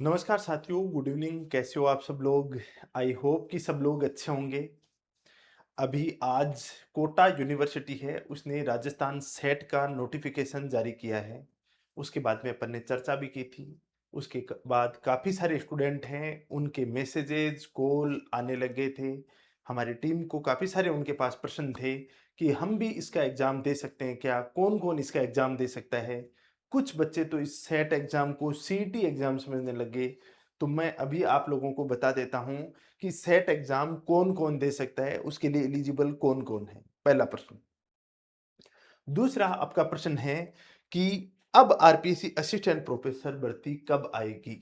नमस्कार साथियों, good evening. कैसे हो आप सब लोग? आई होप कि सब लोग अच्छे होंगे। अभी आज कोटा यूनिवर्सिटी है, उसने राजस्थान सेट का नोटिफिकेशन जारी किया है। उसके बाद में अपन ने चर्चा भी की थी। उसके बाद काफ़ी सारे स्टूडेंट हैं, उनके मैसेजेस कॉल आने लगे थे। हमारी टीम को काफ़ी सारे उनके पास प्रश्न थे कि हम भी इसका एग्ज़ाम दे सकते हैं क्या? कौन कौन इसका एग्ज़ाम दे सकता है? कुछ बच्चे तो इस सेट एग्ज़ाम को सीईटी एग्ज़ाम समझने लगे। तो मैं अभी आप लोगों को बता देता हूँ कि सेट एग्जाम कौन-कौन दे सकता है, उसके लिए एलिजिबल कौन-कौन है? पहला प्रश्न। दूसरा आपका प्रश्न है कि अब आरपीएससी असिस्टेंट प्रोफेसर भर्ती कब आएगी?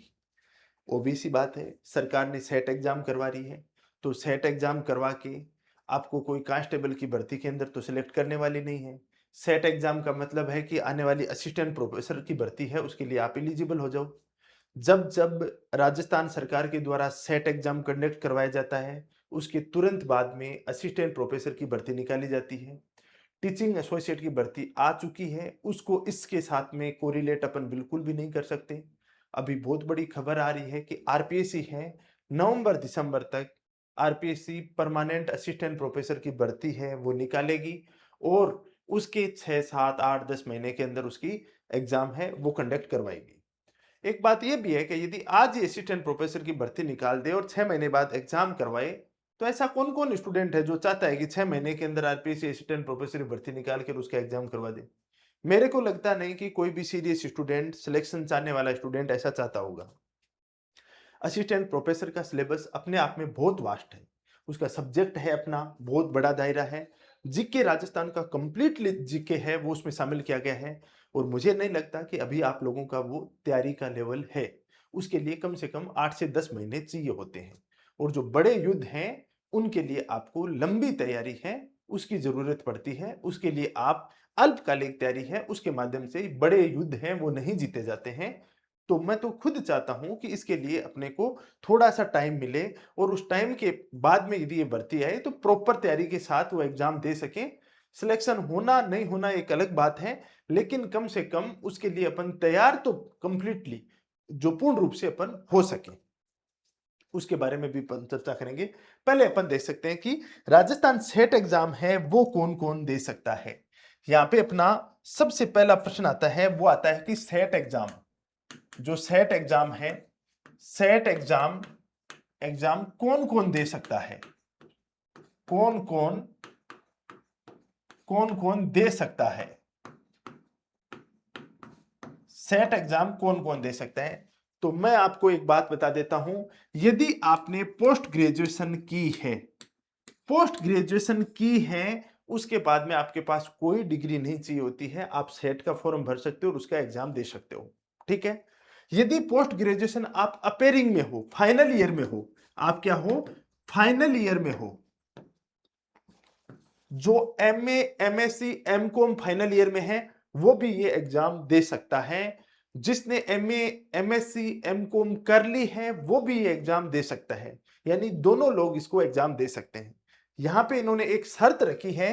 ऑब्वियस सी बात है, सरकार ने सेट एग्जाम करवा रही है, तो सेट एग्जाम करवा के आपको कोई कांस्टेबल की भर्ती के अंदर तो सिलेक्ट करने वाली नहीं है। सेट एग्जाम का मतलब है कि आने वाली असिस्टेंट प्रोफेसर की भर्ती है, उसके लिए आप एलिजिबल हो जाओ। जब जब राजस्थान सरकार के द्वारा सेट एग्जाम कंडक्ट करवाया जाता है, उसके तुरंत बाद में असिस्टेंट प्रोफेसर की भर्ती निकाली जाती है। टीचिंग एसोसिएट की भर्ती आ चुकी है, उसको इसके साथ में कोरिलेट अपन बिल्कुल भी नहीं कर सकते। अभी बहुत बड़ी खबर आ रही है कि आरपीएससी है, नवंबर-दिसंबर तक आरपीएससी परमानेंट असिस्टेंट प्रोफेसर की भर्ती है, वो निकालेगी और उसके 6, 7, 8, 10 महीने के अंदर उसकी एग्जाम है, वो कंडक्ट करवाएगी। एक बात ये भी है कि यदि आज ही असिस्टेंट प्रोफेसर की भर्ती निकाल दे और 6 महीने बाद एग्जाम करवाए, तो ऐसा कौन-कौन स्टूडेंट है जो चाहता है कि 6 महीने के अंदर आरपीएससी असिस्टेंट प्रोफेसर की भर्ती निकाल कर उसका एग्जाम करवा दे? मेरे को लगता नहीं कि कोई भी सीरियस स्टूडेंट, सिलेक्शन चाहने वाला स्टूडेंट ऐसा चाहता होगा। असिस्टेंट प्रोफेसर का सिलेबस अपने आप में बहुत वास्ट है। उसका सब्जेक्ट है अपना, बहुत बड़ा दायरा है। जीके राजस्थान का कंप्लीटली जीके है, वो उसमें शामिल किया गया है और मुझे नहीं लगता कि अभी आप लोगों का वो तैयारी का लेवल है। उसके लिए कम से कम 8 से 10 महीने चाहिए होते हैं और जो बड़े युद्ध हैं, उनके लिए आपको लंबी तैयारी है, उसकी ज़रूरत पड़ती है। उसके लिए आप अल्पकालिक तैयारी है, उसके माध्यम से बड़े युद्ध हैं, वो नहीं जीते जाते हैं। तो मैं तो खुद चाहता हूँ कि इसके लिए अपने को थोड़ा-सा टाइम मिले और उस टाइम के बाद में यदि ये भर्ती आए तो प्रॉपर तैयारी के साथ वो एग्ज़ाम दे सकें। सिलेक्शन होना, नहीं होना एक अलग बात है, लेकिन कम से कम उसके लिए अपन तैयार तो कंप्लीटली जो पूर्ण रूप से अपन हो सकें। उसके बारे में भी अपन चर्चा करेंगे। पहले अपन देख सकते हैं कि राजस्थान सेट एग्ज़ाम है, वो कौन-कौन दे सकता है? यहाँ पे अपना सबसे पहला प्रश्न आता है, वो आता है कि सेट एग्ज़ाम, जो सेट एग्ज़ाम है, सेट एग्ज़ाम एग्ज़ाम कौन-कौन दे सकता है? कौन-कौन कौन-कौन दे सकता है? सेट एग्ज़ाम कौन-कौन दे सकता है? तो मैं आपको एक बात बता देता हूं, यदि आपने पोस्ट ग्रेजुएशन की है, पोस्ट ग्रेजुएशन की है, उसके बाद में आपके पास कोई डिग्री नहीं चाहिए होती है, आप सेट का फॉर्म भर सकते हो और उसका एग्जाम दे सकते हो। ठीक है? यदि पोस्ट ग्रेजुएशन आप अपेयरिंग में हो, फाइनल ईयर में हो, आप क्या हो? फाइनल ईयर में हो, जो MA, MSc, MCom final year में है, वो भी ये एग्जाम दे सकता है। जिसने एमए, एमएससी, एमकॉम कर ली है, वो भी ये एग्जाम दे सकता है। यानी दोनों लोग इसको एग्जाम दे सकते हैं। यहां पे इन्होंने एक शर्त रखी है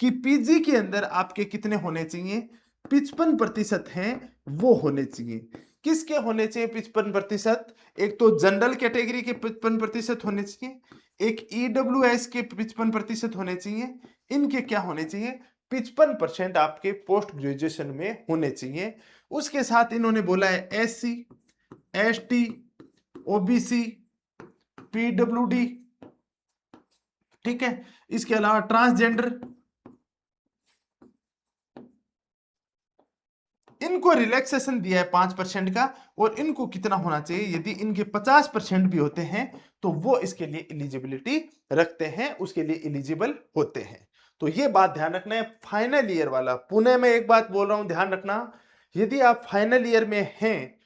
कि पीजी के अंदर आपके कितने होने चाहिए? 55% हैं, वो होने चाहिए। किसके होने चाहिए 55%? एक तो जनरल कैटेगरी के 55% होने चाहिए, एक ईडब्ल्यूएस के 55% होने चाहिए। इनके क्या होने चाहिए? 55% आपके पोस्ट ग्रेजुएशन में होने चाहिए। उसके साथ इन्होंने बोला है एससी, एसटी, ओबीसी, पीडब्ल्यूडी, ठीक है? इसके अलावा ट्रांसजेंडर, इनको रिलैक्सेशन दिया है 5% का और इनको कितना होना चाहिए? यदि इनके 50% भी होते हैं तो वो इसके लिए एलिजिबिलिटी रखते हैं, उसके लिए एलिजिबल होते हैं। तो ये बात ध्यान रखना है। फाइनल ईयर वाला, पुणे में एक बात बोल रहा हूं, ध्यान रखना, यदि आप फाइनल ईयर में हैं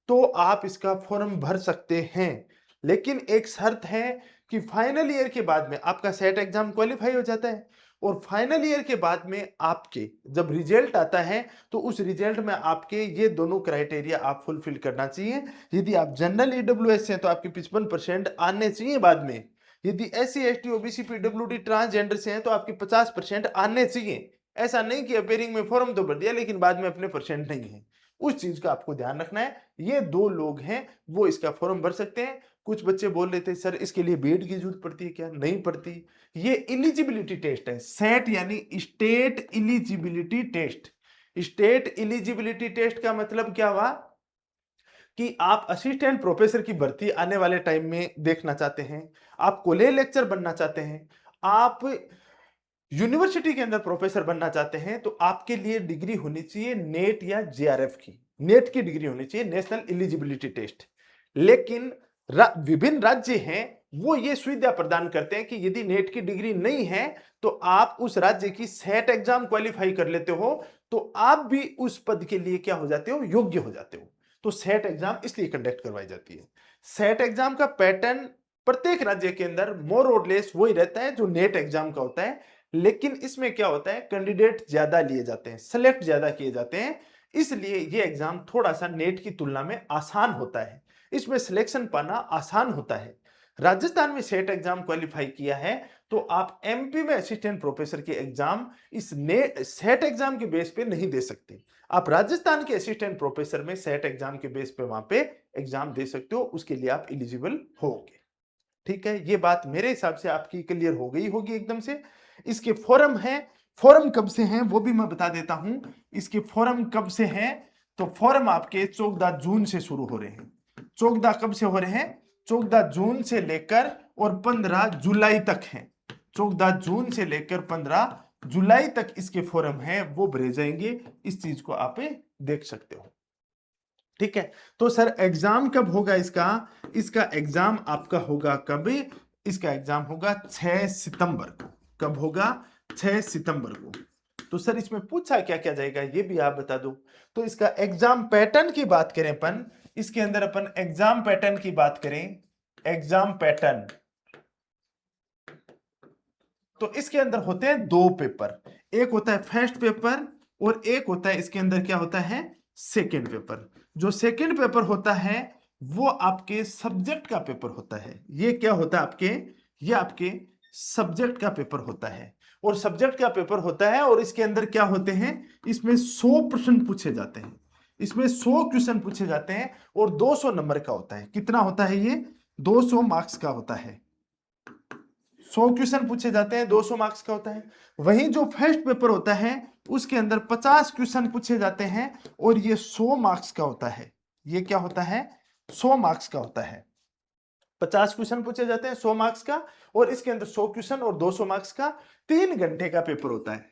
तो आप इसका फॉर्म भर सकते हैं, लेकिन एक शर्त है कि फाइनल ईयर के बाद में आपका सेट एग्जाम क्वालिफाई हो जाता है और फाइनल ईयर के बाद में आपके जब रिजल्ट आता है तो उस रिजल्ट में आपके ये दोनों क्राइटेरिया आप फुलफिल करना चाहिए। यदि आप जनरल ईडब्ल्यूएस हैं तो आपके 55% आने चाहिए बाद में। यदि SC, ST, OBC, PWD, transgender से हैं तो आपके 50% आने चाहिए। ऐसा नहीं कि अपेयरिंग में फॉर्म तो भर दिया लेकिन बाद में अपने परसेंट नहीं है। उस चीज का आपको ध्यान रखना है। ये दो लोग हैं वो इसका फॉर्म भर सकते हैं। कुछ बच्चे बोल रहे थे सर इसके लिए बीएड की जरूरत पड़ती है क्या? नहीं पड़ती। ये एलिजिबिलिटी टेस्ट है, सेट यानी state eligibility test. State eligibility test का मतलब क्या हुआ कि आप असिस्टेंट प्रोफेसर की भर्ती आने वाले टाइम में देखना चाहते हैं, आप कॉलेज लेक्चर बनना चाहते हैं, आप यूनिवर्सिटी के अंदर प्रोफेसर बनना चाहते हैं, तो आपके लिए डिग्री होनी चाहिए नेट या जेआरएफ की। नेट की डिग्री होनी चाहिए, नेशनल एलिजिबिलिटी टेस्ट। लेकिन विभिन्न राज्य हैं वो ये सुविधा प्रदान करते हैं कि यदि नेट की डिग्री नहीं है तो आप उस राज्य की सेट एग्जाम क्वालिफाई कर लेते हो तो आप भी उस पद के लिए क्या हो जाते हो? योग्य हो जाते हो। तो सेट एग्जाम इसलिए कंडक्ट करवाई जाती है। सेट एग्जाम का पैटर्न प्रत्येक राज्य के अंदर मोर और लेस वही रहता है जो नेट एग्जाम का होता है, लेकिन इसमें क्या होता है? कैंडिडेट ज्यादा लिए जाते हैं, सेलेक्ट ज्यादा किए जाते हैं, इसलिए ये एग्जाम थोड़ा सा नेट की तुलना में आसान होता है। इसमें सिलेक्शन पाना आसान होता है। राजस्थान में सेट एग्जाम क्वालिफाई किया है तो आप एमपी में असिस्टेंट प्रोफेसर के एग्जाम इस नेट सेट एग्जाम के बेस पे नहीं दे सकते। आप राजस्थान के असिस्टेंट प्रोफेसर में सेट एग्जाम के बेस पे वहां पे एग्जाम दे सकते हो, उसके लिए आप एलिजिबल होगे। ठीक है, ये बात मेरे हिसाब से आपकी क्लियर हो गई होगी एकदम से। इसके फॉर्म हैं, फॉर्म कब से हैं वो भी मैं बता देता हूं। इसके फॉर्म कब से हैं? तो फॉर्म आपके 14 जून से शुरू हो रहे हैं। 14 कब से हो रहे हैं? 14 जून से लेकर और 15 जुलाई तक हैं। 14 जून से लेकर 15 जुलाई तक इसके फॉर्म हैं वो भरे जाएंगे। इस चीज को आप देख सकते हो। ठीक है, तो सर एग्जाम कब होगा इसका? इसका एग्जाम आपका होगा कब? इसका एग्जाम होगा 6 सितंबर को। कब होगा? 6 सितंबर को। तो सर इसमें पूछा क्या क्या जाएगा ये भी आप बता दो। तो इसका एग्जाम पैटर्न की बात करें अपन, इसके अंदर अपन एग्जाम पैटर्न की बात करें, एग्जाम पैटर्न, तो इसके अंदर होते हैं दो पेपर। एक होता है फर्स्ट पेपर और एक होता है इसके अंदर क्या होता है? Second paper. जो सेकेंड पेपर होता है वो आपके सब्जेक्ट का पेपर होता है। ये क्या होता है आपके? ये आपके सब्जेक्ट का पेपर होता है। और सब्जेक्ट का पेपर होता है और इसके अंदर क्या होते हैं? इसमें 100 प्रश्न पूछे जाते हैं। इसमें 100 क्वेश्चन पूछे जाते हैं और 200 नंबर का होता है। कितना होता है ये? 200 मार्क्स का होता है। 100 क्वेश्चन पूछे जाते हैं, 200 मार्क्स का होता है। वहीं जो फर्स्ट पेपर होता है उसके अंदर 50 क्वेश्चन पूछे जाते हैं और ये 100 मार्क्स का होता है। ये क्या होता है? 100 मार्क्स का होता है। 50 क्वेश्चन पूछे जाते हैं 100 मार्क्स का, और इसके अंदर 100 क्वेश्चन और 200 मार्क्स का 3 घंटे का पेपर होता है।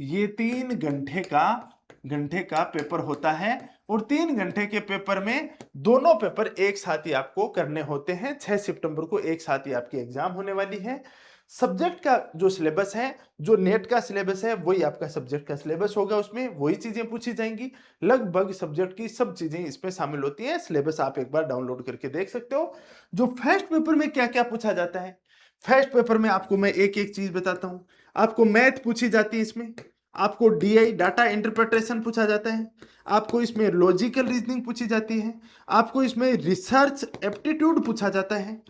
ये 3 घंटे का पेपर होता है और 3 घंटे के पेपर में दोनों पेपर एक साथ ही आपको करने होते हैं। 6 सितंबर को एक साथ ही आपकी एग्जाम होने वाली है। सब्जेक्ट का जो सिलेबस है, जो नेट का सिलेबस है वही आपका सब्जेक्ट का सिलेबस होगा, उसमें वही चीजें पूछी जाएंगी। लगभग सब्जेक्ट की सब चीजें इसमें शामिल होती हैं। सिलेबस आप एक बार डाउनलोड करके देख सकते हो। जो फर्स्ट पेपर में क्या क्या पूछा जाता है, फर्स्ट पेपर में आपको मैं एक एक चीज बताता हूं। आपको मैथ पूछी जाती है, इसमें आपको डीआई डाटा इंटरप्रिटेशन पूछा जाता है, आपको इसमें लॉजिकल रीजनिंग पूछी जाती है, आपको इसमें रिसर्च एप्टीट्यूड पूछा जाता है,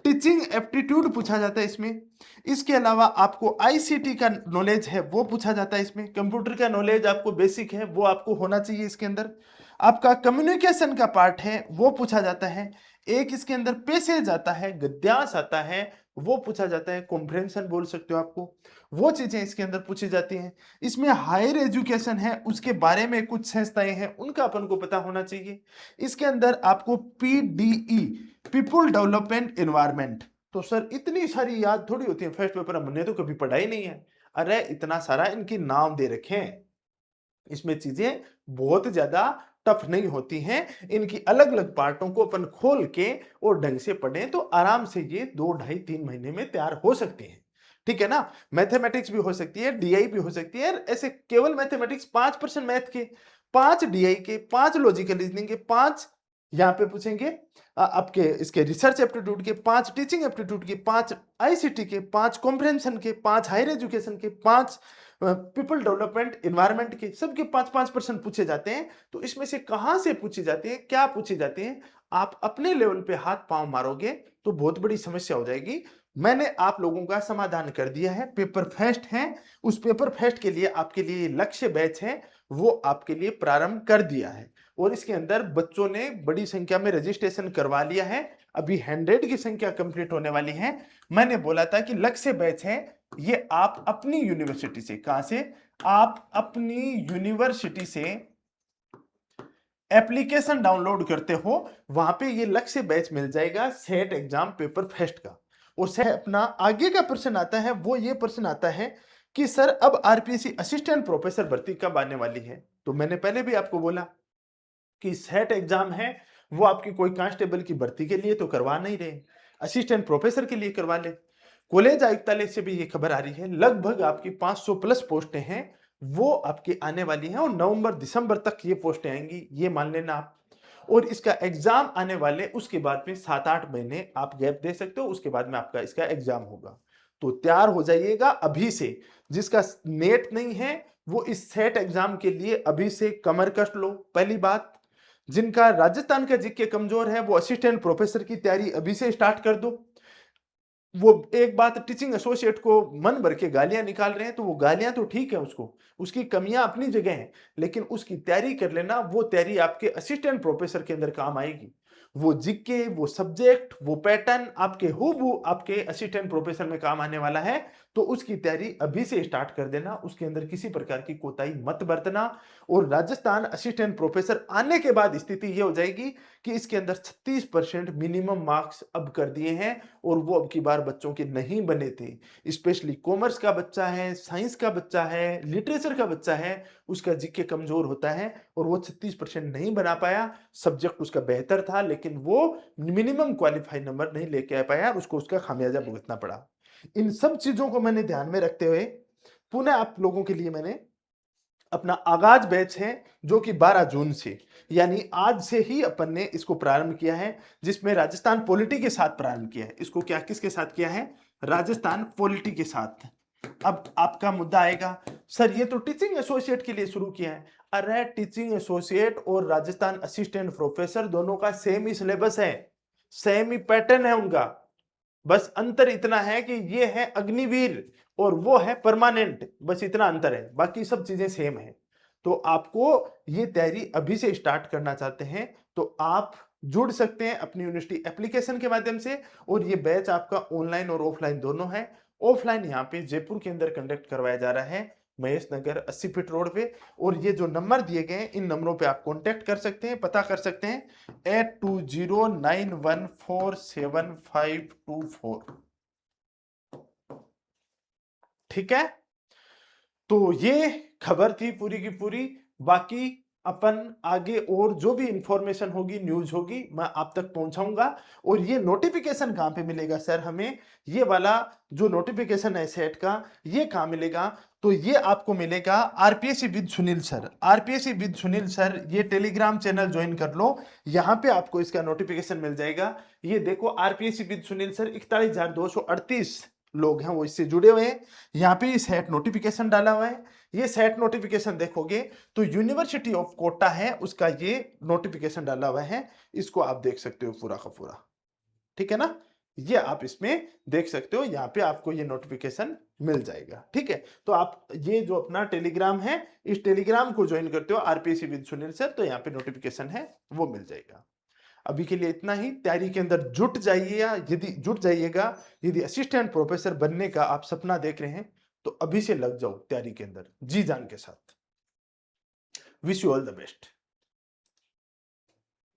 टीचिंग एप्टीट्यूड पूछा जाता है इसमें। इसके अलावा आपको आईसीटी का नॉलेज है वो पूछा जाता है इसमें। कंप्यूटर का नॉलेज आपको बेसिक है वो आपको होना चाहिए इसके अंदर। आपका कम्युनिकेशन का पार्ट है वो पूछा जाता है। एक इसके अंदर पैसेज आता है, गद्यांश आता है, वो पूछा जाता है। कॉम्प्रिहेंशन बोल सकते हो आपको, वो चीजें इसके अंदर पूछी जाती हैं। इसमें हायर एजुकेशन है उसके बारे में कुछ संस्थाएं हैं उनका अपन को पता होना चाहिए। इसके अंदर आपको पीडीई, पीपुल डेवलपमेंट एनवायरमेंट, तो सर इतनी सारी याद थोड़ी होती है फर्स्ट पेपर, हमने तो कभी पढ़ा ही नहीं है। अरे इतना सारा इनकी नाम दे रखे हैं, इसमें चीजें बहुत ज्यादा टफ नहीं होती हैं। इनकी अलग अलग पार्टों को अपन खोल के और ढंग से पढ़ें तो आराम से ये 2 ढाई 3 महीने में तैयार हो सकती है। ठीक है ना? मैथमेटिक्स भी हो सकती है, डीआई भी हो सकती है। ऐसे केवल मैथमेटिक्स 5% मैथ के, 5 डीआई के, 5 लॉजिकल रीजनिंग के, 5 यहाँ पे पूछेंगे आपके इसके रिसर्च एप्टीट्यूड के, 5 टीचिंग एप्टीट्यूड के, 5 आईसीटी के, 5 कॉम्प्रिहेंशन के, 5 हायर एजुकेशन के, 5 पीपल डेवलपमेंट एनवायरमेंट के, सबके 5-5% पूछे जाते हैं। तो इसमें से कहां से पूछी जाती है, क्या पूछी जाती है, आप अपने लेवल पे हाथ पांव मारोगे तो बहुत बड़ी समस्या हो जाएगी। मैंने आप लोगों का समाधान कर दिया है। पेपर फर्स्ट है, उस पेपर फर्स्ट के लिए आपके लिए लक्ष्य बैच है वो आपके लिए प्रारंभ कर दिया है। और इसके अंदर बच्चों ने बड़ी संख्या में रजिस्ट्रेशन करवा लिया है। अभी 100 की संख्या कंप्लीट होने वाली है। मैंने बोला था कि लक्ष्य बैच है, ये आप अपनी यूनिवर्सिटी से, कहां से, आप अपनी यूनिवर्सिटी से एप्लीकेशन डाउनलोड करते हो, वहां पे ये लक्ष्य बैच मिल जाएगा सेट एग्जाम पेपर फेस्ट का। और से अपना आगे का प्रश्न आता है, वो ये प्रश्न आता है कि सर अब आरपीएससी असिस्टेंट प्रोफेसर भर्ती कब आने वाली है। तो मैंने पहले भी आपको बोला कि सेट एग्जाम है, वो आपकी कोई कांस्टेबल की भर्ती के लिए तो करवा नहीं रहे, असिस्टेंट प्रोफेसर के लिए करवा ले। कॉलेज आयुक्तालय से भी ये खबर आ रही है, लगभग आपकी 500 प्लस पोस्टें हैं, वो आपकी आने वाली हैं, और नवंबर दिसंबर तक ये पोस्टें आएंगी, ये मान लेना आप। और इसका एग्जाम आने वाले उसके बाद में 7-8 महीने आप गैप दे सकते हो, उसके बाद में आपका इसका एग्जाम होगा। तो तैयार हो जाइएगा अभी से। जिसका नेट नहीं है वो इस सेट एग्जाम के लिए अभी से कमर कस लो, पहली बात। जिनका राजस्थान का जीके कमजोर है वो असिस्टेंट प्रोफेसर की तैयारी अभी से स्टार्ट कर दो। वो एक बात, टीचिंग एसोसिएट को मन भर के गालियां निकाल रहे हैं, तो वो गालियां तो ठीक है, उसको उसकी कमियां अपनी जगह हैं, लेकिन उसकी तैयारी कर लेना। वो तैयारी आपके असिस्टेंट प्रोफेसर के अंदर काम आएगी। वो जीके, वो सब्जेक्ट, वो पैटर्न आपके हूबहू आपके असिस्टेंट प्रोफेसर में काम आने वाला है। तो उसकी तैयारी अभी से स्टार्ट कर देना, उसके अंदर किसी प्रकार की कोताही मत बरतना। और राजस्थान असिस्टेंट प्रोफेसर आने के बाद स्थिति ये हो जाएगी कि इसके अंदर 36% मिनिमम मार्क्स अब कर दिए हैं, और वो अब की बार बच्चों के नहीं बने थे। स्पेशली कॉमर्स का बच्चा है, साइंस का बच्चा है, लिटरेचर का बच्चा है, उसका जीके कमजोर होता है और वो 36% नहीं बना पाया। सब्जेक्ट उसका बेहतर था, लेकिन वो मिनिमम क्वालिफाई नंबर नहीं लेके आ पाया, उसको उसका खामियाजा भुगतना पड़ा। इन सब चीजों को मैंने ध्यान में रखते हुए पुनः आप लोगों के लिए मैंने अपना आगाज बैच है, जो कि 12 जून से, यानी आज से ही अपन ने इसको प्रारंभ किया है, जिसमें राजस्थान पॉलिटी के साथ प्रारंभ किया है। इसको क्या किसके साथ किया है, राजस्थान पॉलिटी के साथ। अब आपका मुद्दा आएगा, सर ये तो टीचिंग एसोसिएट के लिए शुरू किया है। अरे टीचिंग एसोसिएट और राजस्थान असिस्टेंट प्रोफेसर दोनों का सेम ही सिलेबस है, सेम ही पैटर्न है उनका। बस अंतर इतना है कि ये है अग्निवीर और वो है परमानेंट, बस इतना अंतर है, बाकी सब चीजें सेम है। तो आपको ये तैयारी अभी से स्टार्ट करना चाहते हैं तो आप जुड़ सकते हैं अपनी यूनिवर्सिटी एप्लीकेशन के माध्यम से। और ये बैच आपका ऑनलाइन और ऑफलाइन दोनों है। ऑफलाइन यहाँ पे जयपुर के अंदर कंडक्ट करवाया जा रहा है, महेश नगर 80 फीट रोड पे। और ये जो नंबर दिए गए हैं, इन नंबरों पे आप कांटेक्ट कर सकते हैं, पता कर सकते हैं 8209147524। ठीक है, तो ये खबर थी पूरी की पूरी। बाकी अपन आगे और जो भी इंफॉर्मेशन होगी, न्यूज होगी, मैं आप तक पहुंचाऊंगा। और ये नोटिफिकेशन कहां पे मिलेगा सर हमें, ये वाला जो नोटिफिकेशन है सेट का, ये कहां मिलेगा, तो ये आपको मिलेगा RPSC with Sunil sir. RPSC with Sunil sir, ये टेलीग्राम चैनल ज्वाइन कर लो, यहां पे आपको इसका नोटिफिकेशन मिल जाएगा। ये देखो आरपीएससी विद सुनील सर, 41,238 लोग हैं वो इससे जुड़े हुए हैं। यहाँ पे सेट नोटिफिकेशन डाला हुआ है, ये सेट नोटिफिकेशन देखोगे तो यूनिवर्सिटी ऑफ कोटा है उसका ये नोटिफिकेशन डाला हुआ है, इसको आप देख सकते हो पूरा का पूरा। ठीक है ना, ये आप इसमें देख सकते हो, यहाँ पे आपको ये नोटिफिकेशन मिल जाएगा। ठीक है, तो आप ये जो अपना टेलीग्राम है, इस टेलीग्राम को ज्वाइन करते हो आरपीएससी विद सुनील सर, तो यहाँ पे नोटिफिकेशन है वो मिल जाएगा। अभी के लिए इतना ही। तैयारी के अंदर जुट जाइएगा, यदि जुट जाइएगा, यदि असिस्टेंट प्रोफेसर बनने का आप सपना देख रहे हैं तो अभी से लग जाओ तैयारी के अंदर जी जान के साथ। Wish you all the best.